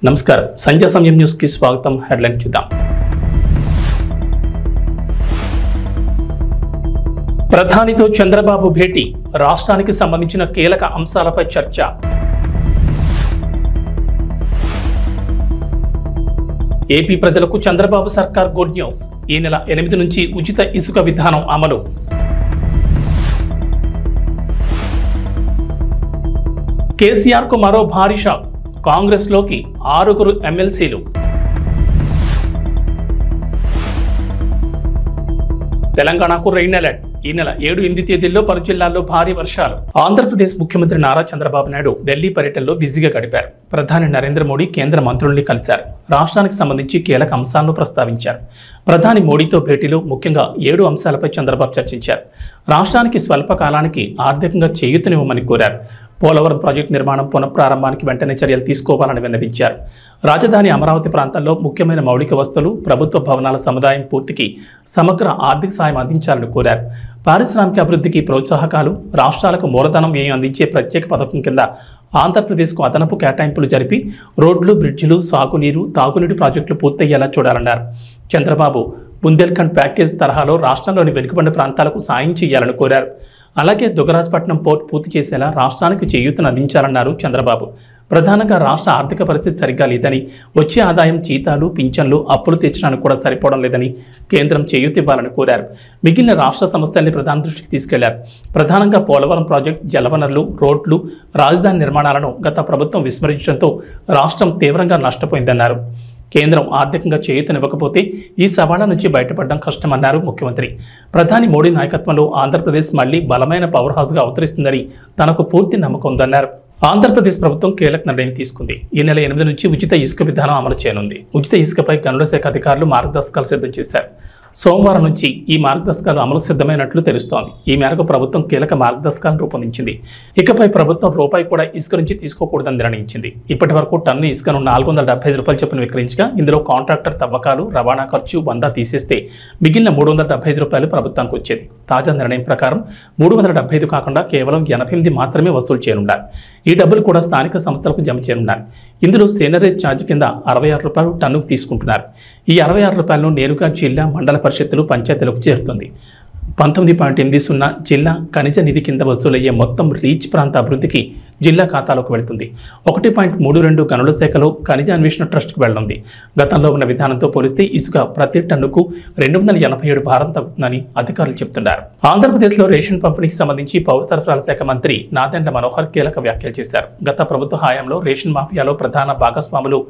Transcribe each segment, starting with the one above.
నమస్కారం సంజయ్ సమయం న్యూస్ కి స్వాగతం. హెడ్లైన్ చూద్దాం. ప్రధానితో చంద్రబాబు భేటీ, రాష్ట్రానికి సంబంధించిన కీలక అంశాలపై చర్చ. ఏపీ ప్రజలకు చంద్రబాబు సర్కార్ గుడ్ న్యూస్, ఈ నెల 8 నుంచి ఉచిత ఇసుక విధానం అమలు. కేసీఆర్ కు మరో భారీ షాక్, కాంగ్రెస్ లోకి 6 ఎమ్మెల్సీలు. తెలంగాణకు రెయిన్ అలర్ట్, ఈ నెల 7-8 తేదీల్లో పలు జిల్లాల్లో భారీ వర్షాలు. ఆంధ్రప్రదేశ్ ముఖ్యమంత్రి నారా చంద్రబాబు నాయుడు ఢిల్లీ పర్యటనలో బిజీగా గడిపారు. ప్రధాని నరేంద్ర మోడీ కేంద్ర మంత్రుల్ని కలిశారు. రాష్ట్రానికి సంబంధించి కీలక అంశాలను ప్రస్తావించారు. ప్రధాని మోడీతో భేటీలో ముఖ్యంగా 7 అంశాలపై చంద్రబాబు చర్చించారు. రాష్ట్రానికి స్వల్ప కాలానికి ఆర్థికంగా చేయూతనివ్వమని కోరారు. పోలవరం ప్రాజెక్టు నిర్మాణం పునఃప్రారంభానికి వెంటనే చర్యలు తీసుకోవాలని విన్నవించారు. రాజధాని అమరావతి ప్రాంతాల్లో ముఖ్యమైన మౌలిక వస్తువులు, ప్రభుత్వ భవనాల సముదాయం పూర్తికి సమగ్ర ఆర్థిక సాయం అందించాలని కోరారు. పారిశ్రామిక అభివృద్ధికి ప్రోత్సాహకాలు, రాష్ట్రాలకు మూలధనం వ్యయం అందించే ప్రత్యేక పథకం కింద ఆంధ్రప్రదేశ్కు అదనపు కేటాయింపులు జరిపి రోడ్లు, బ్రిడ్జిలు, సాగునీరు, తాగునీటి ప్రాజెక్టులు పూర్తయ్యేలా చూడాలన్నారు. చంద్రబాబు బుందేల్ఖండ్ ప్యాకేజ్ తరహాలో రాష్ట్రంలోని వెనుకబడిన ప్రాంతాలకు సాయం చేయాలని కోరారు. అలాగే దుగ్గరాజపట్నం పోర్ట్ పూర్తి చేసేలా రాష్ట్రానికి చేయూతను అందించాలన్నారు చంద్రబాబు. ప్రధానంగా రాష్ట్ర ఆర్థిక పరిస్థితి సరిగ్గా లేదని, వచ్చే ఆదాయం జీతాలు, పింఛన్లు, అప్పులు తీర్చడానికి కూడా సరిపోవడం లేదని కేంద్రం చేయూత ఇవ్వాలని కోరారు. మిగిలిన రాష్ట్ర సమస్యల్ని ప్రధాని దృష్టికి తీసుకెళ్లారు. ప్రధానంగా పోలవరం ప్రాజెక్టు, జలవనరులు, రోడ్లు, రాజధాని నిర్మాణాలను గత ప్రభుత్వం విస్మరించడంతో రాష్ట్రం తీవ్రంగా నష్టపోయిందన్నారు. కేంద్రం ఆర్థికంగా చేయూతనివ్వకపోతే ఈ సవాళ్ల నుంచి బయటపడడం కష్టమన్నారు ముఖ్యమంత్రి. ప్రధాని మోడీ నాయకత్వంలో ఆంధ్రప్రదేశ్ మళ్లీ బలమైన పవర్ హౌస్గా అవతరిస్తుందని తనకు పూర్తి నమ్మకం ఉందన్నారు. ఆంధ్రప్రదేశ్ ప్రభుత్వం కీలక నిర్ణయం తీసుకుంది. ఈ నెల 8 నుంచి ఉచిత ఇసుక విధానం అమలు చేయనుంది. ఉచిత ఇసుకపై గనుల శాఖ అధికారులు మార్గదర్శకాలు సిద్ధం చేశారు. సోమవారం నుంచి ఈ మార్గదర్శకాలు అమలు సిద్ధమైనట్లు తెలుస్తోంది. ఈ మేరకు ప్రభుత్వం కీలక మార్గదర్శకాలను రూపొందించింది. ఇకపై ప్రభుత్వం రూపాయి కూడా ఇసుక నుంచి తీసుకోకూడదని నిర్ణయించింది. ఇప్పటి వరకు టన్ను ఇసుకను 475 రూపాయలు చొప్పున విక్రయించగా ఇందులో కాంట్రాక్టర్ తవ్వకాలు, రవాణా ఖర్చు 100 తీసేస్తే మిగిలిన 375 రూపాయలు ప్రభుత్వానికి వచ్చేది. తాజా నిర్ణయం ప్రకారం 375 కాకుండా కేవలం 88 మాత్రమే వసూలు చేయనున్నారు. ఈ డబ్బులు కూడా స్థానిక సంస్థలకు జమ చేయనున్నారు. ఇందులో సేనరేజ్ ఛార్జ్ కింద 66 రూపాయలు టన్నుకు తీసుకుంటున్నారు. ఈ 66 రూపాయలను నేరుగా జిల్లా, మండల పరిషత్తులు, పంచాయతీలకు చేరుతుంది. 19.80 జిల్లా ఖనిజ నిధి కింద వసూలయ్యే మొత్తం రీచ్ ప్రాంత అభివృద్ధికి జిల్లా ఖాతాలోకి వెళుతుంది. 1.32 గనుల శాఖలో ఖనిజ అన్వేషణ ట్రస్ట్కు వెళ్లనుంది. గతంలో ఉన్న విధానంతో పోలిస్తే ఇసుక ప్రతి టన్నుకు 287 భారం తగ్గుతుందని అధికారులు చెబుతున్నారు. ఆంధ్రప్రదేశ్లో రేషన్ పంపిణీకి సంబంధించి పౌర సరఫరాల శాఖ మంత్రి నాదెండ్ల మనోహర్ కీలక వ్యాఖ్యలు చేశారు. గత ప్రభుత్వ హయాంలో రేషన్ మాఫియాలో ప్రధాన భాగస్వాములు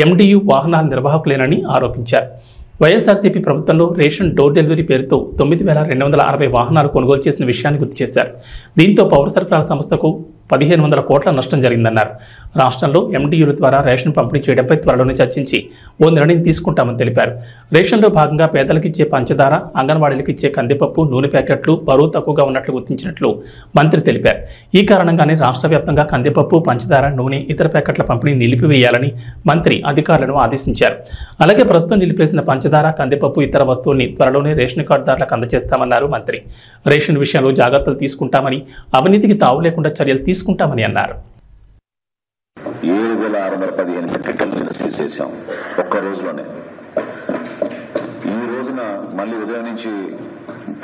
ఎండియు వాహనాల నిర్వాహకులేనని ఆరోపించారు. వైఎస్ఆర్సీపీ ప్రభుత్వంలో రేషన్ డోర్ డెలివరీ పేరుతో 9,260 వాహనాలు కొనుగోలు చేసిన విషయాన్ని గుర్తు చేశారు. దీంతో పౌర సరఫరాల సంస్థకు 1,500 కోట్ల నష్టం జరిగిందన్నారు. రాష్ట్రంలో ఎండియూల ద్వారా రేషన్ పంపిణీ చేయడంపై త్వరలోనే చర్చించి ఓ నిర్ణయం తీసుకుంటామని తెలిపారు. రేషన్లో భాగంగా పేదలకు ఇచ్చే పంచదార, అంగన్వాడీలకు ఇచ్చే కందిపప్పు, నూనె ప్యాకెట్లు బరువు తక్కువగా ఉన్నట్లు గుర్తించినట్లు మంత్రి తెలిపారు. ఈ కారణంగానే రాష్ట్ర వ్యాప్తంగా కందిపప్పు, పంచదార, నూనె, ఇతర ప్యాకెట్ల పంపిణీ నిలిపివేయాలని మంత్రి అధికారులను ఆదేశించారు. అలాగే ప్రస్తుతం నిలిపేసిన పంచదార, కందిపప్పు, ఇతర వస్తువుల్ని త్వరలోనే రేషన్ కార్డుదారులకు అందజేస్తామన్నారు మంత్రి. రేషన్ విషయంలో జాగ్రత్తలు తీసుకుంటామని, అవినీతికి తావు లేకుండా చర్యలు తీసుకుంటామని అన్నారు. 7,615 మెట్రిక్ టన్నులను సీజ్ చేశాం ఒక్క రోజులోనే. ఈ రోజున మళ్ళీ ఉదయం నుంచి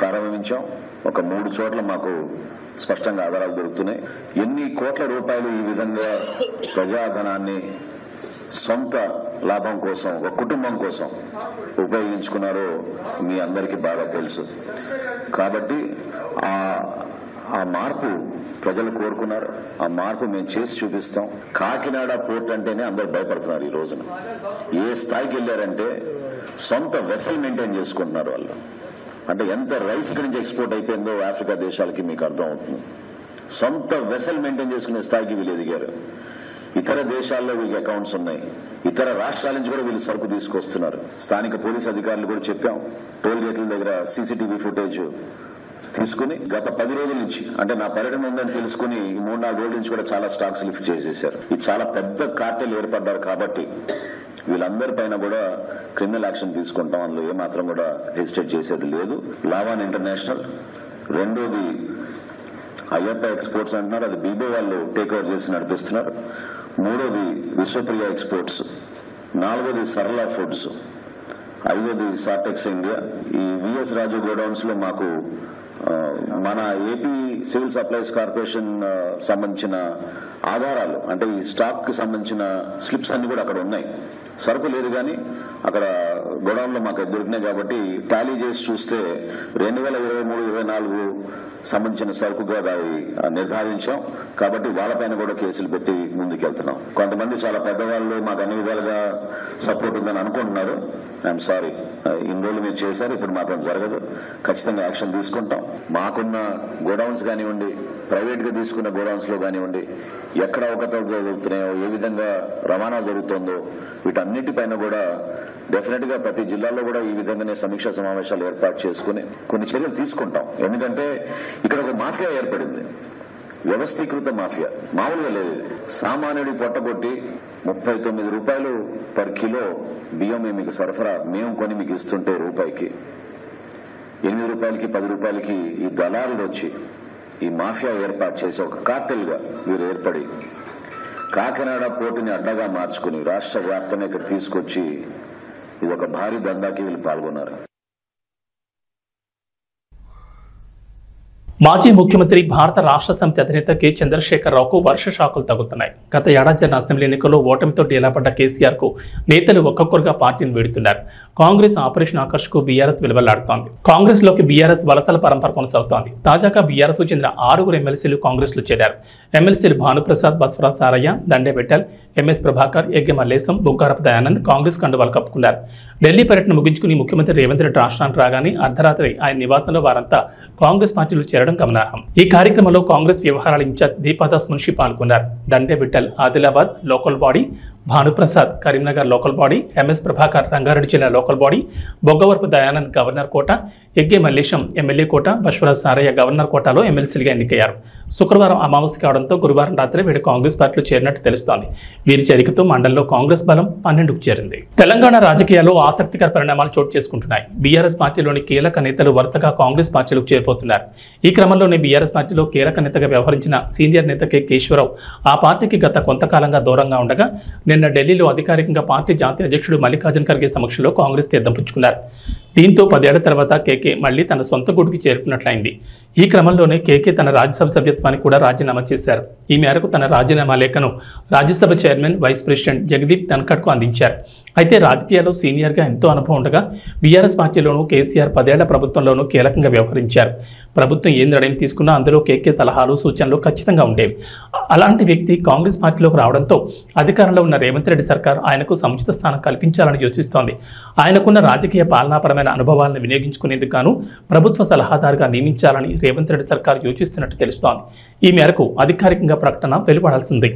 ప్రారంభించాం. ఒక 3 చోట్ల మాకు స్పష్టంగా ఆధారాలు దొరుకుతున్నాయి. ఎన్ని కోట్ల రూపాయలు ఈ విధంగా ప్రజాధనాన్ని సొంత లాభం కోసం, ఒక కుటుంబం కోసం ఉపయోగించుకున్నారో మీ అందరికీ బాగా తెలుసు. కాబట్టి ఆ మార్పు ప్రజలు కోరుకున్నారు. ఆ మార్పు మేము చేసి చూపిస్తాం. కాకినాడ పోర్ట్ అంటేనే అందరు భయపడుతున్నారు. ఈ రోజున ఏ స్థాయికి వెళ్ళారంటే సొంత వెసల్ మెయింటైన్ చేసుకుంటున్నారు వాళ్ళు. అంటే ఎంత రైస్ ఇక్కడి నుంచి ఎక్స్పోర్ట్ అయిపోయిందో ఆఫ్రికా దేశాలకి మీకు అర్థం అవుతుంది. సొంత వెసల్ మెయింటైన్ చేసుకునే స్థాయికి వీళ్ళు ఎదిగారు. ఇతర దేశాల్లో వీళ్ళకి అకౌంట్స్ ఉన్నాయి. ఇతర రాష్ట్రాల నుంచి కూడా వీళ్ళు సరుకు తీసుకొస్తున్నారు. స్థానిక పోలీసు అధికారులు కూడా చెప్పాం. టోల్ గేట్ల దగ్గర సీసీటీవీ ఫుటేజ్ తీసుకుని గత 10 రోజుల నుంచి, అంటే నా పర్యటన ఉందని తెలుసుకుని 3-4 రోజుల నుంచి కూడా చాలా స్టాక్స్ లిఫ్ట్ చేసేశారు. ఇది చాలా పెద్ద కార్టెల్ ఏర్పడ్డారు. కాబట్టి వీళ్ళందరి పైన కూడా క్రిమినల్ యాక్షన్ తీసుకుంటాం. అందులో ఏమాత్రం కూడా హెసిటేట్ చేసేది లేదు. లావాన్ ఇంటర్నేషనల్, రెండోది అయ్యప్ప ఎక్స్పోర్ట్స్ అంటున్నారు. అది బీబో వాళ్ళు టేక్ ఓవర్ చేసి నడిపిస్తున్నారు. మూడోది విశ్వప్రియ ఎక్స్పోర్ట్స్, నాలుగోది సరళ ఫుడ్స్, ఐదోది సార్టెక్స్ ఇండియా. ఈ విఎస్ రాజు గోడౌన్స్ లో మాకు మన ఏపీ సివిల్ సప్లైస్ కార్పొరేషన్ సంబంధించిన ఆధారాలు, అంటే ఈ స్టాక్ కి సంబంధించిన స్లిప్స్ అన్ని కూడా అక్కడ ఉన్నాయి. సరుకు లేదు కానీ అక్కడ గోడౌన్ లో మాకు దొరికినాయి కాబట్టి టాలీ చేసి చూస్తే 2023-24 సంబంధించిన సరుకుగా నిర్ధారించాం. కాబట్టి వాళ్ళపైన కూడా కేసులు పెట్టి ముందుకెళ్తున్నాం. కొంతమంది చాలా పెద్దవాళ్ళు మాకు అన్ని విధాలుగా సపోర్ట్ ఉందని అనుకుంటున్నారు. ఐఎమ్ సారీ, ఇన్ని రోజులు మీరు చేశారు, ఇప్పుడు మాత్రం జరగదు. ఖచ్చితంగా యాక్షన్ తీసుకుంటాం. మాకున్న గోడౌన్స్ కానివ్వండి, ప్రైవేట్ గా తీసుకున్న గోడౌన్స్ లో కానివ్వండి, ఎక్కడ అవకతవకలు జరుగుతున్నాయో, ఏ విధంగా రవాణా జరుగుతుందో, వీటన్నిటిపైన కూడా డెఫినెట్ గా ప్రతి జిల్లాలో కూడా ఈ విధంగానే సమీక్షా సమావేశాలు ఏర్పాటు చేసుకుని కొన్ని చర్యలు తీసుకుంటాం. ఎందుకంటే ఇక్కడ ఒక మాఫియా ఏర్పడింది, వ్యవస్థీకృత మాఫియా, మామూలుగా లేదు. సామాన్యుడి పొట్టగొట్టి 39 రూపాయలు పర్ కిలో బియ్యం మీకు సరఫరా, మేము కొని మీకు ఇస్తుంటే రూపాయికి 8 రూపాయలకి 10 రూపాయలకి ఈ దళారులు వచ్చి ఈ మాఫియా ఏర్పాటు చేసి ఒక కార్టెల్ గా వీరు ఏర్పడి కాకినాడ పోర్టుని అడ్డగా మార్చుకుని రాష్ట్ర వ్యాప్తంగా ఇక్కడ తీసుకొచ్చి ఇది ఒక భారీ దందాకి వీళ్ళు పాల్గొన్నారు. మాజీ ముఖ్యమంత్రి భారత రాష్ట్ర సమితి అధినేత కె చంద్రశేఖరరావుకు వర్ష షాకులు తగ్గుతున్నాయి. గత ఏడాది జరిగిన అసెంబ్లీ ఎన్నికల్లో ఓటమితో డేలాపడ్డ కేసీఆర్ కు నేతలు ఒక్కొక్కరుగా పార్టీని వీడుతున్నారు. కాంగ్రెస్ ఆపరేషన్ ఆకర్ష్ కు బీఆర్ఎస్ విలువలాడుతోంది. కాంగ్రెస్ లోకి బీఆర్ఎస్ వలసల పరంపర కొనసాగుతోంది. తాజాగా బీఆర్ఎస్ కు చెందిన 6 ఎమ్మెల్సీలు కాంగ్రెస్ లో చేరారు. ఎమ్మెల్సీలు భానుప్రసాద్, బస్వరాజ్ సారయ్య, దండే విఠల్, ఎంఎస్ ప్రభాకర్, ఎగ్గె మల్లేశం, బొగ్గారపు దయానంద్ కాంగ్రెస్ కండువాలు కప్పుకున్నారు. ఢిల్లీ పర్యటన ముగించుకుని ముఖ్యమంత్రి రేవంత్ రెడ్డి రాష్ట్రానికి రాగానే అర్ధరాత్రి ఆయన నివాసంలో వారంతా కాంగ్రెస్ పార్టీలో చేరడం గమనార్హం. ఈ కార్యక్రమంలో కాంగ్రెస్ వ్యవహారాల ఇన్ఛార్జ్ దీపాదాస్ మున్షి పాల్గొన్నారు. Dande Vithal Adilabad local body, Bhanuprasad Karimnagar local body, MS Prabhakar Rangareddy జిల్లా local body, Boggavarapu Dayanand governor కోట, ఎగ్గే మల్లేశం ఎమ్మెల్యే కోట, బస్వరాజ్ సారయ్య గవర్నర్ కోటాలో ఎమ్మెల్సీలుగా ఎన్నికయ్యారు. శుక్రవారం అమావాస్య కావడంతో గురువారం రాత్రి వీడు కాంగ్రెస్ పార్టీలో చేరినట్టు తెలుస్తోంది. వీరి చేరికతో మండలంలో కాంగ్రెస్ బలం 12కు చేరింది. తెలంగాణ రాజకీయాల్లో ఆసక్తికర పరిణామాలు చోటు చేసుకుంటున్నాయి. బీఆర్ఎస్ పార్టీలోని కీలక నేతలు వరుసగా కాంగ్రెస్ పార్టీలోకి చేరిపోతున్నారు. ఈ క్రమంలోనే బీఆర్ఎస్ పార్టీలో కీలక నేతగా వ్యవహరించిన సీనియర్ నేత కె కేశవరావు ఆ పార్టీకి గత కొంతకాలంగా దూరంగా ఉండగా నిన్న ఢిల్లీలో అధికారికంగా పార్టీ జాతీయ అధ్యక్షుడు మల్లికార్జున ఖర్గే సమక్షంలో కాంగ్రెస్ తీర్థం పుచ్చుకున్నారు. దీంతో 10 ఏళ్ల తర్వాత కేకే మళ్లీ తన సొంత గూటికి చేరుకున్నట్లయింది. ఈ క్రమంలోనే కేకే తన రాజ్యసభ సభ్యత్వానికి కూడా రాజీనామా చేశారు. ఈ మేరకు తన రాజీనామా లేఖను Rajya Sabha chairman, vice president Jagdeep ధన్ఖడ్కు అందించారు. అయితే రాజకీయాల్లో సీనియర్గా ఎంతో అనుభవం ఉండగా బీఆర్ఎస్ పార్టీలోనూ కేసీఆర్ 10 ఏళ్ల ప్రభుత్వంలోనూ కీలకంగా వ్యవహరించారు. ప్రభుత్వం ఏ నిర్ణయం తీసుకున్నా అందులో కేకే సలహాలు, సూచనలు ఖచ్చితంగా ఉండేవి. అలాంటి వ్యక్తి కాంగ్రెస్ పార్టీలోకి రావడంతో అధికారంలో ఉన్న రేవంత్ రెడ్డి సర్కార్ ఆయనకు సముచిత స్థానం కల్పించాలని యోచిస్తోంది. ఆయనకున్న రాజకీయ పాలనాపరమైన అనుభవాలను వినియోగించుకునేందుకు గాను ప్రభుత్వ సలహాదారుగా నియమించాలని రేవంత్ రెడ్డి సర్కార్ యోచిస్తున్నట్టు తెలుస్తోంది. ఈ మేరకు అధికారికంగా ప్రకటన వెలువడాల్సింది.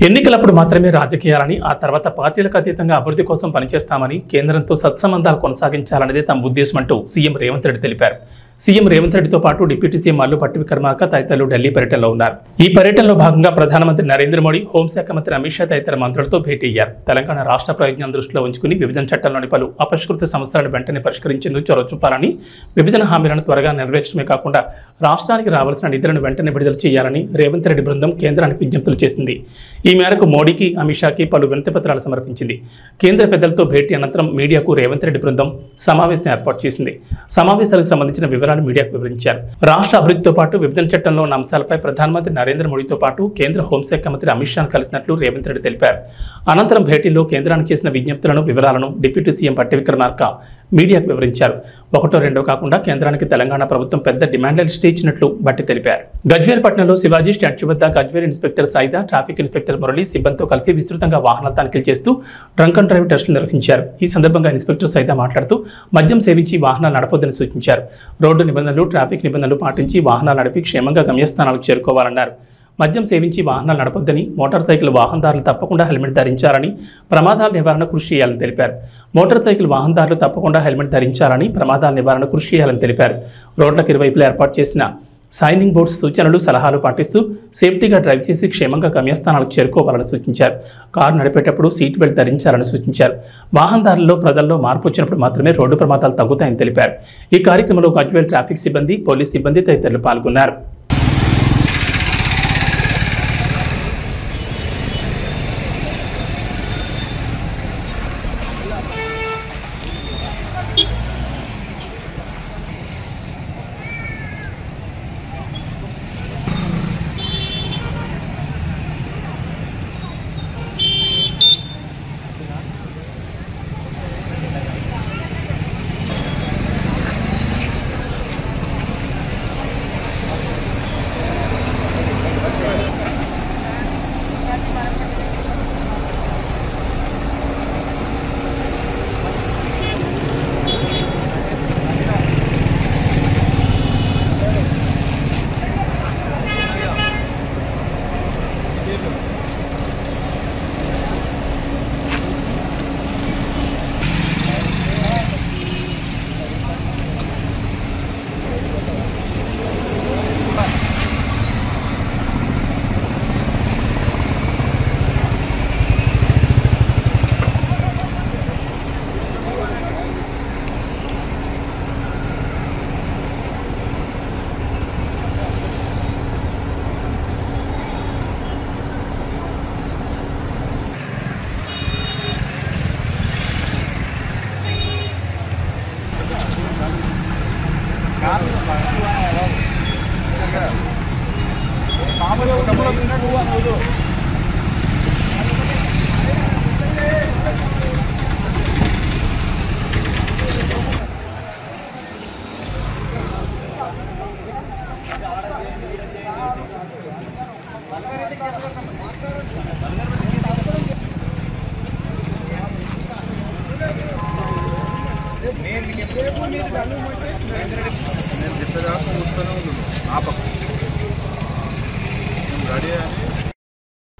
ఎన్నికలప్పుడు మాత్రమే రాజకీయాలని, ఆ తర్వాత పార్టీలకు అతీతంగా అభివృద్ధి కోసం పనిచేస్తామని, కేంద్రంతో సత్సంబంధాలు కొనసాగించాలనేదే తమ ఉద్దేశం అంటూ సీఎం రేవంత్ రెడ్డి తెలిపారు. సీఎం రేవంత్ రెడ్డితో పాటు డిప్యూటీ సీఎం మల్లు భట్టి విక్రమార్క తదితరులు ఢిల్లీ పర్యటనలో ఉన్నారు. ఈ పర్యటనలో భాగంగా ప్రధానమంత్రి నరేంద్ర మోడీ, హోంశాఖ మంత్రి అమిత్ షా తదితర మంత్రులతో భేటీ అయ్యారు. తెలంగాణ రాష్ట్ర ప్రయోజనం దృష్టిలో ఉంచుకుని విభజన చట్టంలోని పలు అపరిష్కృత సమస్యలను వెంటనే పరిష్కరించేందుకు చొరవ చూపాలని, విభజన హామీలను త్వరగా నెరవేర్చడమే కాకుండా రాష్ట్రానికి రావాల్సిన నిధులను వెంటనే విడుదల చేయాలని రేవంత్ రెడ్డి బృందం కేంద్రానికి విజ్ఞప్తులు చేసింది. ఈ మేరకు మోడీకి, అమిత్ షాకి పలు వినతి పత్రాలు సమర్పించింది. కేంద్ర పెద్దలతో భేటీ అనంతరం మీడియాకు రేవంత్ రెడ్డి బృందం సమావేశం ఏర్పాటు చేసింది. సమావేశాలకు సంబంధించిన వివరాలు మీడియాకు వివరించారు. రాష్ట్ర అభివృద్ధితో పాటు విభజన చట్టంలో ఉన్న అంశాలపై ప్రధానమంత్రి నరేంద్ర మోడీతో పాటు కేంద్ర హోంశాఖ మంత్రి అమిత్ షాను కలిసినట్లు రేవంత్ రెడ్డి తెలిపారు. అనంతరం భేటీలో కేంద్రానికి చేసిన విజ్ఞప్తులను, వివరాలను డిప్యూటీ సీఎం భట్టి విక్రమార్క మీడియాకు వివరించారు. 1, 2 కాకుండా కేంద్రానికి తెలంగాణ ప్రభుత్వం పెద్ద డిమాండ్ల లిస్ట్ ఇచ్చినట్లు భట్టి తెలిపారు. గజ్వేల్ పట్టణంలో శివాజీ స్టాచ్యూ వద్ద Gajwel inspector Saida, traffic inspector Murali సిబ్బందితో కలిసి విస్తృతంగా వాహనాల తనిఖీలు చేస్తూ డ్రంక్ అండ్ డ్రైవ్ టెస్టులు నిర్వహించారు. ఈ సందర్భంగా ఇన్స్పెక్టర్ సాయిదా మాట్లాడుతూ మద్యం సేవించి వాహనాలు నడపొద్దని సూచించారు. రోడ్డు నిబంధనలు, ట్రాఫిక్ నిబంధనలు పాటించి వాహనాలు నడిపి క్షేమంగా గమ్యస్థానాలకు చేరుకోవాలన్నారు. మద్యం సేవించి వాహనాలు నడపొద్దని, మోటార్ సైకిల్ వాహనదారులు తప్పకుండా హెల్మెట్ ధరించాలని, ప్రమాదాల నివారణ కృషి చేయాలని తెలిపారు. మోటార్ సైకిల్ వాహనదారులు తప్పకుండా హెల్మెట్ ధరించాలని, ప్రమాదాల నివారణ కృషి చేయాలని తెలిపారు. రోడ్లకు ఇరువైపులా ఏర్పాటు చేసిన సైనింగ్ బోర్డ్స్ సూచనలు, సలహాలు పాటిస్తూ సేఫ్టీగా డ్రైవ్ చేసి క్షేమంగా గమ్యస్థానాలకు చేరుకోవాలని సూచించారు. కారు నడిపేటప్పుడు సీట్ బెల్ట్ ధరించాలని సూచించారు. వాహనదారుల్లో, ప్రజల్లో మార్పు వచ్చినప్పుడు మాత్రమే రోడ్డు ప్రమాదాలు తగ్గుతాయని తెలిపారు. ఈ కార్యక్రమంలో గజ్వేల్ ట్రాఫిక్ సిబ్బంది, పోలీస్ సిబ్బంది తదితరులు పాల్గొన్నారు.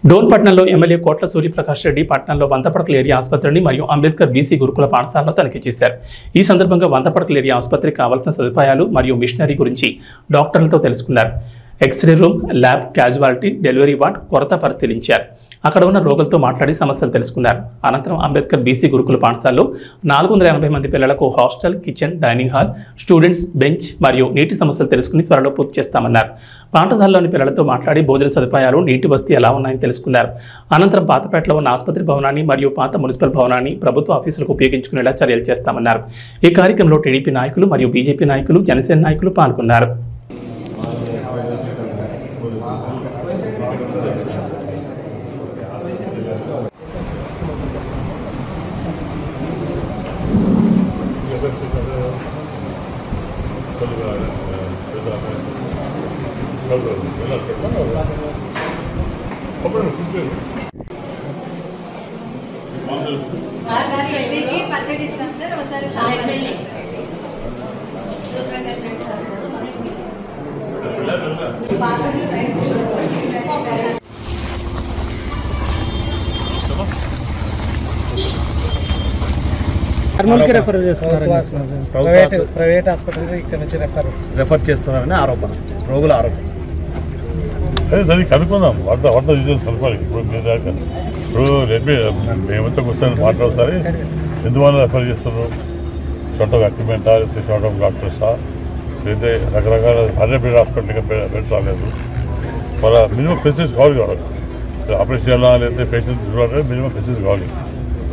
డోన్పట్నంలో ఎమ్మెల్యే కోట్ల సూర్యప్రకాష్ రెడ్డి పట్టణంలో వంతపడకల ఏరియా ఆసుపత్రిని మరియు అంబేద్కర్ బీసీ గురుకుల పాఠశాలలో తనిఖీ చేశారు. ఈ సందర్భంగా వంతపడకల ఏరియా ఆసుపత్రికి కావాల్సిన సదుపాయాలు మరియు మిషనరీ గురించి డాక్టర్లతో తెలుసుకున్నారు. X ray room, lab, casualty, delivery ward కొరత పరిశీలించారు. అక్కడ ఉన్న రోగులతో మాట్లాడి సమస్యలు తెలుసుకున్నారు. అనంతరం అంబేద్కర్ బీసీ గురుకుల పాఠశాలలో 480 మంది పిల్లలకు hostel, kitchen, dining hall, students bench మరియు నీటి సమస్యలు తెలుసుకుని త్వరలో పూర్తి చేస్తామన్నారు. పాఠశాలలోని పిల్లలతో మాట్లాడి భోజన సదుపాయాలు, నీటి వసతి ఎలా ఉన్నాయని తెలుసుకున్నారు. అనంతరం పాతపేటలో ఉన్న ఆసుపత్రి భవనాన్ని మరియు పాత మున్సిపల్ భవనాన్ని ప్రభుత్వ ఆఫీసులకు ఉపయోగించుకునేలా చర్యలు చేస్తామన్నారు. ఈ కార్యక్రమంలో టీడీపీ నాయకులు మరియు బీజేపీ నాయకులు, జనసేన నాయకులు పాల్గొన్నారు. ప్రైవేట్ హాస్పిటల్ ఇక్కడ నుంచి రెఫర్ చేస్తున్నారని ఆరోపణ, రోగుల ఆరోపణ. దానికి కనుక్కుందాం. వంట కనుక్కోవాలి. ఇప్పుడు మేమంతా కూర్చొని మాట్లాడతారు. ఎందువల్ల రెఫర్ చేస్తున్నారు? షార్ట్ ఆఫ్ ఎక్విప్మెంటా, లేకపోతే షార్ట్ ఆఫ్ డాక్టర్సా, లేకపోతే రకరకాల అదే బెడ్ హాస్పిటల్గా బెడ్ రాలేదు. వాళ్ళ మినిమం ఫెసిలిటీస్ కావాలి. వాళ్ళకి ఆపరేషన్ చేయాలా, లేకపోతే పేషెంట్స్ చూడాలంటే మినిమం ఫెసిలిటీస్ కావాలి.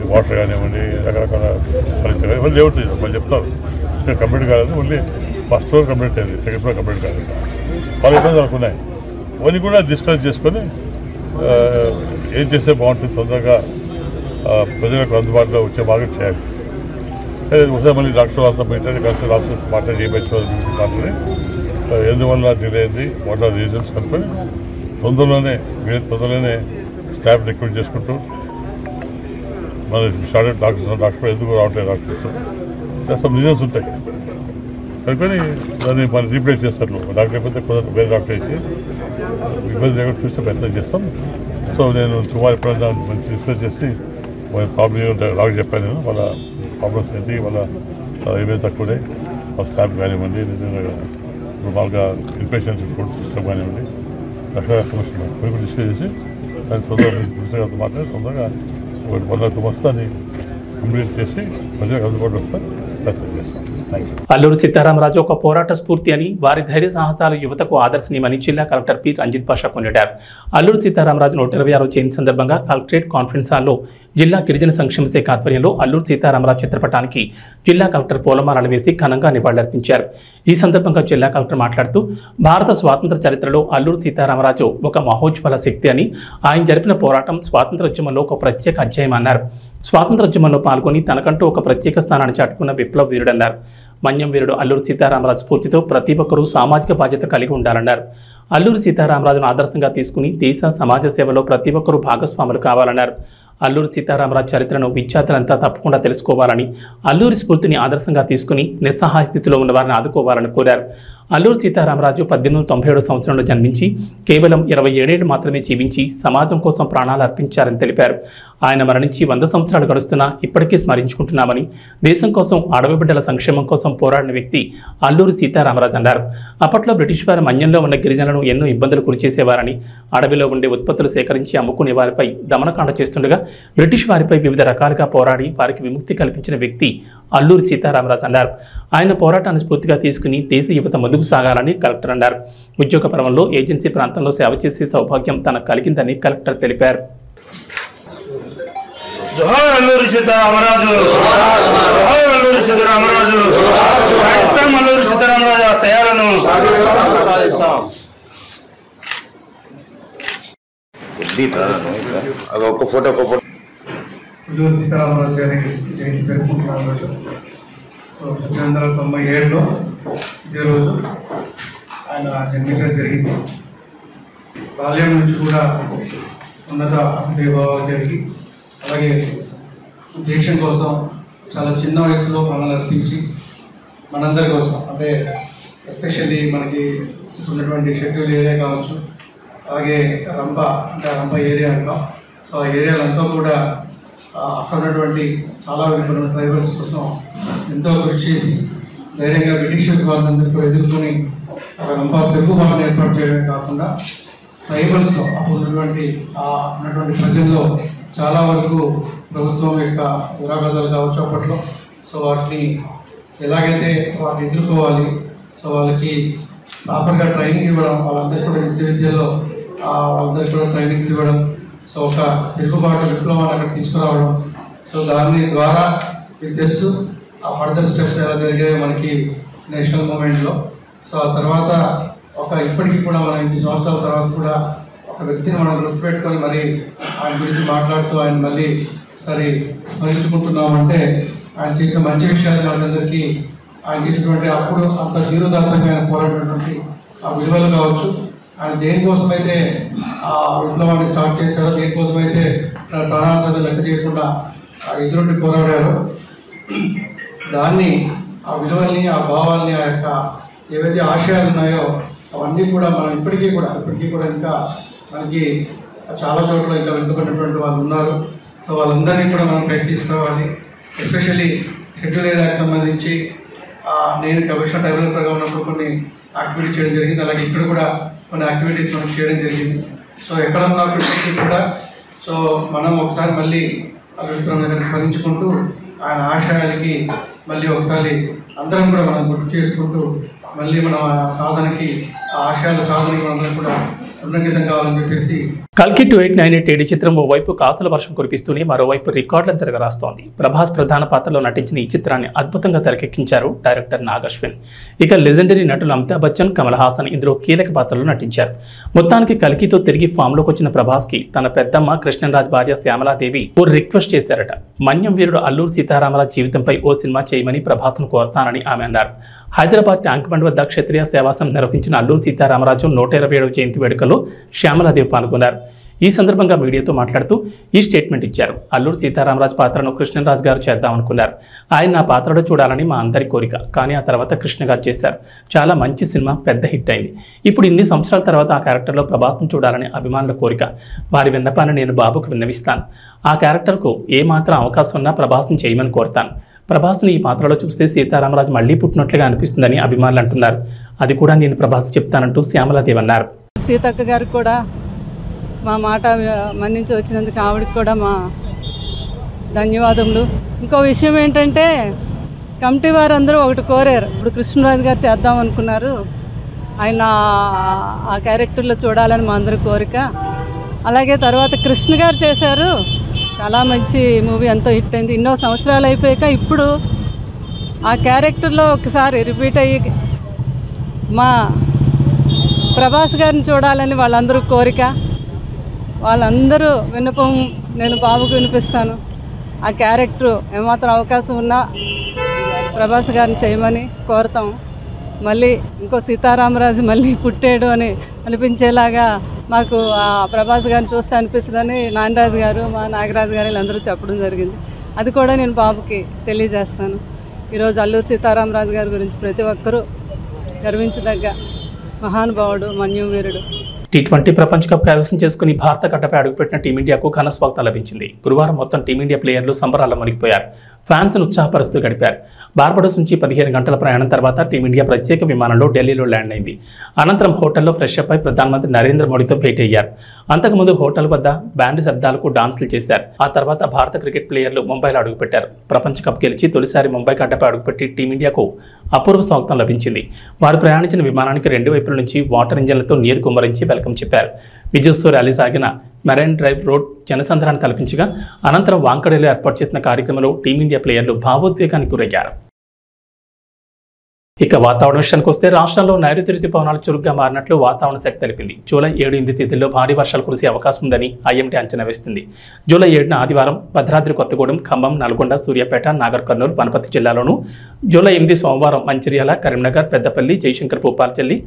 వాటర్ కానివ్వండి, రకరకాల పరీక్షలు కానీ వాళ్ళు లేవుతాయి. వాళ్ళు చెప్తారు ఇక్కడ కంప్లీట్ కాలేదు, ఓన్లీ ఫస్ట్ ఫ్లోర్ కంప్లీట్ అయింది, సెకండ్ ఫ్లోర్ కంప్లీట్ కాలేదు. వాళ్ళు ఇబ్బంది అనుకున్నాయి. అవన్నీ కూడా డిస్కస్ చేసుకొని ఏం చేస్తే బాగుంటుంది, తొందరగా ప్రజలకు అందుబాటులో వచ్చే మార్గం చేయాలి. ఒకసారి మళ్ళీ డాక్టర్ వాళ్ళతో మాట్లాడి కలిసి డాక్టర్స్ మాట్లాడి మాట్లాడి ఎందువల్ల డిలే అయింది, వాట్ ఆర్ రీజన్స్ కనుక్కొని తొందరలోనే స్టాఫ్ రిక్రూట్ చేసుకుంటూ మన స్టార్టెడ్ డాక్టర్ ఎందుకు రావట్లేదు డాక్టర్స్ సమ్ రీజన్స్ ఉంటాయి కనుకొని దాన్ని మనం రీప్లేస్ చేస్తారు. డాక్టర్ అయిపోతే కొంత వేరే డాక్టర్ వేసి ఇబ్బంది లేకుండా చూస్తే ప్రయత్నం చేస్తాం. సో నేను సుమారు ఎప్పుడైనా మంచి డిస్కస్ చేసి వాళ్ళ ప్రాబ్లం డాక్టర్ చెప్పాను. నేను వాళ్ళ ప్రాబ్లమ్స్ ఏంటి, వాళ్ళ ఏమేమి తక్కువనే వాళ్ళ స్టాఫ్ కానివ్వండి, నిజంగా మామూలుగా ఇన్పేషెంట్స్ ఫుడ్ సిస్టమ్ కానివ్వండి, రకరకాల సమస్యలు కొన్ని డిస్కస్ చేసి దాన్ని తొందరగా మాట్లాడి తొందరగా 1 months దాన్ని కంప్లీట్ చేసి ప్రజలకు అందుబాటులో వస్తాను ప్రయత్నం చేస్తాం. అల్లూరి సీతారామరాజు ఒక పోరాట స్ఫూర్తి అని, వారి ధైర్య సాహసాలు యువతకు ఆదర్శనీయమని జిల్లా కలెక్టర్ పి రంజిత్ పాషా కొనియాడారు. అల్లూరి సీతారామరాజు 126వ జయంతి సందర్భంగా కలెక్టరేట్ కాన్ఫరెన్స్ హాల్లో జిల్లా గిరిజన సంక్షేమ శాఖ ఆధ్వర్యంలో అల్లూరి సీతారామరాజు చిత్రపటానికి జిల్లా కలెక్టర్ పూలమాలలు వేసి ఘనంగా నివాళులర్పించారు. ఈ సందర్భంగా జిల్లా కలెక్టర్ మాట్లాడుతూ భారత స్వాతంత్ర చరిత్రలో అల్లూరి సీతారామరాజు ఒక మహోజ్వల శక్తి అని, ఆయన జరిపిన పోరాటం స్వాతంత్రోద్యమంలో ఒక ప్రత్యేక అధ్యాయం అన్నారు. స్వాతంత్రోద్యమంలో పాల్గొని తనకంటూ ఒక ప్రత్యేక స్థానాన్ని చాటుకున్న విప్లవ వీరుడన్నారు. మన్యం వీరుడు అల్లూరి సీతారామరాజు స్ఫూర్తితో ప్రతి ఒక్కరూ సామాజిక బాధ్యత కలిగి ఉండాలన్నారు. అల్లూరి సీతారామరాజును ఆదర్శంగా తీసుకుని దేశ సమాజ సేవలో ప్రతి ఒక్కరూ భాగస్వాములు కావాలన్నారు. అల్లూరి సీతారామరాజు చరిత్రను విద్యార్థులంతా తప్పకుండా తెలుసుకోవాలని, అల్లూరి స్ఫూర్తిని ఆదర్శంగా తీసుకుని నిస్సహాయ స్థితిలో ఉన్న వారిని ఆదుకోవాలని కోరారు. అల్లూరి సీతారామరాజు 1897 సంవత్సరంలో జన్మించి కేవలం 27 ఏళ్లు మాత్రమే జీవించి సమాజం కోసం ప్రాణాలు అర్పించారని తెలిపారు. ఆయన మరణించి 100 సంవత్సరాలు గడుస్తున్నా ఇప్పటికీ స్మరించుకుంటున్నామని, దేశం కోసం, అడవి బిడ్డల సంక్షేమం కోసం పోరాడిన వ్యక్తి అల్లూరి సీతారామరాజు అన్నారు. అప్పట్లో బ్రిటిష్ వారు మన్యంలో ఉన్న గిరిజనులను ఎన్నో ఇబ్బందులు గురిచేసేవారని, అడవిలో ఉండే ఉత్పత్తులు సేకరించి అమ్ముకునే వారిపై దమనకాండ చేస్తుండగా బ్రిటిష్ వారిపై వివిధ రకాలుగా పోరాడి వారికి విముక్తి కల్పించిన వ్యక్తి అల్లూరి సీతారామరాజు అన్నారు. ఆయన పోరాటాన్ని స్ఫూర్తిగా తీసుకుని దేశ యువత ముందుకు సాగాలని కలెక్టర్ అన్నారు. ఉద్యోగ పర్వంలో ఏజెన్సీ ప్రాంతంలో సేవ చేసే సౌభాగ్యం తనకు కలిగిందని కలెక్టర్ తెలిపారు. జోహార్ అల్లూరి సీతారామరాజు, జోహార్ అల్లూరి సీతారామరాజు, పాకిస్తాన్ అల్లూరి సీతారామరాజు ఆశయాలను ఒక ఫోటో అల్లూరి సీతారామరాజు గారి జయంతి జరుపుకుంటున్నాం. 1997లో ఇదే రోజు ఆయన జన్మించడం జరిగింది. బాల్యం నుంచి కూడా ఉన్నత విభావాలు జరిగి, అలాగే దేశం కోసం చాలా చిన్న వయసులో ప్రాణాలు అర్పించి మనందరి కోసం, అంటే ఎస్పెషల్లీ మనకి ఉన్నటువంటి షెడ్యూల్ ఏరియా కావచ్చు, అలాగే రంప అంటే రంప ఏరియా అంటాం. సో ఆ ఏరియాలంతా కూడా అక్కడ ఉన్నటువంటి చాలా వెనుకబడిన ట్రైబల్స్ కోసం ఎంతో కృషి చేసి ధైర్యంగా బ్రిటిషర్స్ వాళ్ళందరికీ ఎదుర్కొని అక్కడ రంప తిరుగుబాటును ఏర్పాటు చేయడమే కాకుండా ట్రైబల్స్లో అప్పుడు ఉన్నటువంటి ప్రజల్లో చాలా వరకు ప్రభుత్వం యొక్క విరాగాలు కావచ్చు అప్పట్లో. సో వాటిని ఎలాగైతే వాటిని ఎదుర్కోవాలి, సో వాళ్ళకి ప్రాపర్గా ట్రైనింగ్ ఇవ్వడం, వాళ్ళందరికీ కూడా విద్యలో వాళ్ళందరికీ కూడా ట్రైనింగ్స్ ఇవ్వడం, సో ఒక తిరుగుబాటు విప్లవాన్ని అక్కడ తీసుకురావడం. సో దాని ద్వారా మీకు తెలుసు ఆ ఫర్దర్ స్టెప్స్ ఎలా జరిగాయో మనకి నేషనల్ మూమెంట్లో. సో ఆ తర్వాత ఇప్పటికీ కూడా మనం 8 సంవత్సరాల తర్వాత కూడా ఒక వ్యక్తిని మనం గుర్తుపెట్టుకొని మరి ఆయన గురించి మాట్లాడుతూ ఆయన మళ్ళీ సరే స్మరించుకుంటున్నామంటే ఆయన చేసిన మంచి విషయాలు మనందరికీ, ఆయన చేసినటువంటి అప్పుడు అంత ధీరోదాత్తంగా ఆయన పోరాడినటువంటి ఆ విలువలు కావచ్చు, ఆయన దేనికోసమైతే ఆ విప్లవాన్ని స్టార్ట్ చేశారో, దేనికోసమైతే ప్రాణాల చదువు లెక్క చేయకుండా ఎదురుండి పోరాడారో, దాన్ని ఆ విలువల్ని, ఆ భావాల్ని, ఆ యొక్క ఏవైతే ఆశయాలు ఉన్నాయో అవన్నీ కూడా మనం ఇప్పటికీ కూడా ఇంకా మనకి చాలా చోట్ల ఇంకా వెనుకబడినటువంటి వాళ్ళు ఉన్నారు. సో వాళ్ళందరినీ కూడా మనం పైకి తీసుకురావాలి. ఎస్పెషల్లీ షెడ్యూల్ ఏరియాకి సంబంధించి నేను కమిషనర్ డెవలపర్గా ఉన్నప్పుడు కొన్ని యాక్టివిటీస్ చేయడం జరిగింది. అలాగే ఇక్కడ కూడా కొన్ని యాక్టివిటీస్ మనం చేయడం జరిగింది. సో ఎక్కడ ఉన్నప్పటికీ కూడా సో మనం ఒకసారి మళ్ళీ అభిప్రాయం దగ్గర స్మరించుకుంటూ ఆయన ఆశయాలకి మళ్ళీ ఒకసారి అందరం కూడా మనం గుర్తు చేసుకుంటూ మళ్ళీ మనం ఆ సాధనకి, ఆ ఆశయాల సాధనకి అందరం కూడా ఉన్నతం కావాలని చెప్పేసి. కల్కి 2898 చిత్రం ఓవైపు కాతుల వర్షం కురిపిస్తూనే మరోవైపు రికార్డులను తిరగరాస్తోంది. ప్రభాస్ ప్రధాన పాత్రలో నటించిన ఈ చిత్రాన్ని అద్భుతంగా తెరకెక్కించారు డైరెక్టర్ నాగ్ అశ్విన్. ఇక లెజెండరీ నటులు అమితాబ్ బచ్చన్, కమల్ హాసన్ ఇందులో కీలక పాత్రలో నటించారు. మొత్తానికి కల్కితో తిరిగి ఫామ్లోకి వచ్చిన ప్రభాస్కి తన పెద్దమ్మ కృష్ణరాజ్ భార్య శ్యామలాదేవి ఓ రిక్వెస్ట్ చేశారట. మన్యం వీరుడు అల్లూరు సీతారామరాజు జీవితంపై ఓ సినిమా చేయమని ప్రభాస్ను కోరతానని ఆమె అన్నారు. హైదరాబాద్ ట్యాంక్ బండ్ వద్ద క్షత్రియ సేవాసం నిర్వహించిన అల్లూరు సీతారామరాజు 127వ జయంతి వేడుకలో శ్యామలాదేవి పాల్గొన్నారు. ఈ సందర్భంగా మీడియాతో మాట్లాడుతూ ఈ స్టేట్మెంట్ ఇచ్చారు. అల్లూరు సీతారామరాజు పాత్రను కృష్ణరాజు గారు చేద్దామనుకున్నారు. ఆయన నా పాత్రలో చూడాలని మా అందరి కోరిక. కానీ ఆ తర్వాత కృష్ణ గారు చేశారు. చాలా మంచి సినిమా, పెద్ద హిట్ అయింది. ఇప్పుడు ఇన్ని సంవత్సరాల తర్వాత ఆ క్యారెక్టర్లో ప్రభాస్ను చూడాలని అభిమానుల కోరిక. వారి విన్నపాన్ని నేను బాబుకు విన్నవిస్తాను. ఆ క్యారెక్టర్కు ఏమాత్రం అవకాశం ఉన్నా ప్రభాస్ని చేయమని కోరుతాను. ప్రభాస్ని ఈ పాత్రలో చూస్తే సీతారామరాజు మళ్లీ పుట్టినట్లుగా అనిపిస్తుందని అభిమానులు అంటున్నారు. అది కూడా నేను ప్రభాస్ చెప్తానంటూ శ్యామలాదేవి అన్నారు. సీతక్క గారికి కూడా మా మాట మన్నించి వచ్చినందుకు ఆవిడకి కూడా మా ధన్యవాదములు. ఇంకో విషయం ఏంటంటే కమిటీ వారందరూ ఒకటి కోరారు. ఇప్పుడు కృష్ణరాజు గారు చేద్దాం అనుకున్నారు. ఆయన ఆ క్యారెక్టర్లో చూడాలని మా అందరి కోరిక. అలాగే తర్వాత కృష్ణ గారు చేశారు. చాలా మంచి మూవీ, ఎంతో హిట్ అయింది. ఎన్నో సంవత్సరాలు అయిపోయాక ఇప్పుడు ఆ క్యారెక్టర్లో ఒకసారి రిపీట్ అయ్యి మా ప్రభాస్ గారిని చూడాలని వాళ్ళందరూ కోరిక. వాళ్ళందరూ విన్నపం నేను బాబుకు వినిపిస్తాను. ఆ క్యారెక్టర్ ఏమాత్రం అవకాశం ఉన్నా ప్రభాస్ గారిని చేయమని కోరుతాం. మళ్ళీ ఇంకో సీతారామరాజు మళ్ళీ పుట్టాడు అని అనిపించేలాగా మాకు ఆ ప్రభాస్ గారిని చూస్తే అనిపిస్తుందని నాగరాజు గారు, మా నాగరాజు గారు వీళ్ళందరూ చెప్పడం జరిగింది. అది కూడా నేను బాబుకి తెలియజేస్తాను. ఈరోజు అల్లూరు సీతారామరాజు గారి గురించి ప్రతి ఒక్కరూ గర్వించదగ్గ మహానుభావుడు, మన్యం వీరుడు. T20 ప్రపంచ కప్ కైవసం చేసుకుని భారత గడ్డపై అడుగుపెట్టిన టీమిండియాకు ఘన స్వాగతం లభించింది. గురువారం మొత్తం టీమిండియా ప్లేయర్లు సంబరాల్లో మునిగిపోయారు. ఫ్యాన్స్ను ఉత్సాహపరుస్తూ గడిపారు. బార్బడోస్ నుంచి 15 గంటల ప్రయాణం తర్వాత టీమిండియా ప్రత్యేక విమానంలో ఢిల్లీలో ల్యాండ్ అయింది. అనంతరం హోటల్లో ఫ్రెష్ అప్ అయి ప్రధానమంత్రి నరేంద్ర మోడీతో భేటీ అయ్యారు. అంతకుముందు హోటల్ వద్ద బ్యాండ్ శబ్దాలకు డాన్సులు చేశారు. ఆ తర్వాత భారత క్రికెట్ ప్లేయర్లు ముంబైలో అడుగుపెట్టారు. ప్రపంచ కప్ గెలిచి తొలిసారి ముంబై గడ్డపై అడుగుపెట్టి టీమిండియాకు అపూర్వ స్వాగతం లభించింది. వారు ప్రయాణించిన విమానానికి 2 వైపుల నుంచి వాటర్ ఇంజన్లతో నీరు కుమ్మరించి వెల్కమ్ చెప్పారు. విజయోత్సవ ర్యాలీ సాగిన మెరైన్ డ్రైవ్ రోడ్ జనసంద్రాన్ని కల్పించగా అనంతరం వాంకడేలో ఏర్పాటు చేసిన కార్యక్రమంలో టీమిండియా ప్లేయర్లు భావోద్వేగానికి గురయ్యారు. ఇక వాతావరణ విషయానికి వస్తే రాష్ట్రంలో నైరుతి రుతుపవనాలు చురుగ్గా మారినట్లు వాతావరణ శాఖ తెలిపింది. జూలై 7-8 తేదీల్లో భారీ వర్షాలు కురిసే అవకాశం ఉందని ఐఎండీ అంచనా వేస్తుంది. జూలై 7న ఆదివారం భద్రాద్రి కొత్తగూడెం, ఖమ్మం, నల్గొండ, సూర్యాపేట, నాగర్ కర్నూలు, వనపర్తి జిల్లాలోను, జూలై 8 సోమవారం మంచిర్యాల, కరీంనగర్, పెద్దపల్లి, జయశంకర్ భూపాలపల్లి,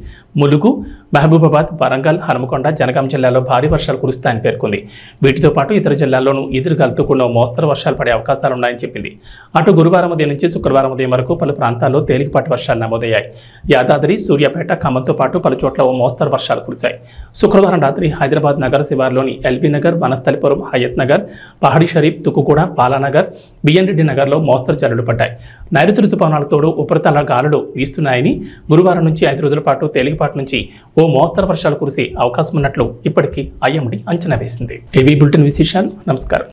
ములుగు, మహబూబాబాద్, వరంగల్, హనుమకొండ, జనగాం జిల్లాలో భారీ వర్షాలు కురుస్తాయని పేర్కొంది. వీటితో పాటు ఇతర జిల్లాల్లోనూ ఎదురుగాలుతో కూడిన మోస్తరు వర్షాలు పడే అవకాశాలున్నాయని చెప్పింది. అటు గురువారం ఉదయం నుంచి శుక్రవారం ఉదయం వరకు పలు ప్రాంతాల్లో తేలికపాటి వర్షాలు నమోదయ్యాయి. యాదాద్రి, సూర్యాపేట, ఖమ్మంతో పాటు పలు చోట్ల ఓ మోస్తరు వర్షాలు కురిశాయి. శుక్రవారం రాత్రి హైదరాబాద్ నగర శివార్లోని ఎల్బీ నగర్, వనస్థలిపురం, హయత్ నగర్, పహాడీ షరీఫ్, తుక్కుగూడ, బాలానగర్, బిఎన్ రెడ్డి నగర్లో మోస్తరు జల్లులు పడ్డాయి. నైరుతి రుతుపవనాలతోడు ఉపరితల గాలులు వీస్తున్నాయని, గురువారం నుంచి 5 రోజుల పాటు తేలికపాటి నుంచి ఓ మోస్తరు వర్షాలు కురిసే అవకాశం ఉన్నట్లు ఇప్పటికీ ఐఎండీ అంచనా వేసింది. ఇవి బులెటిన్ విశేషాలు. నమస్కారం.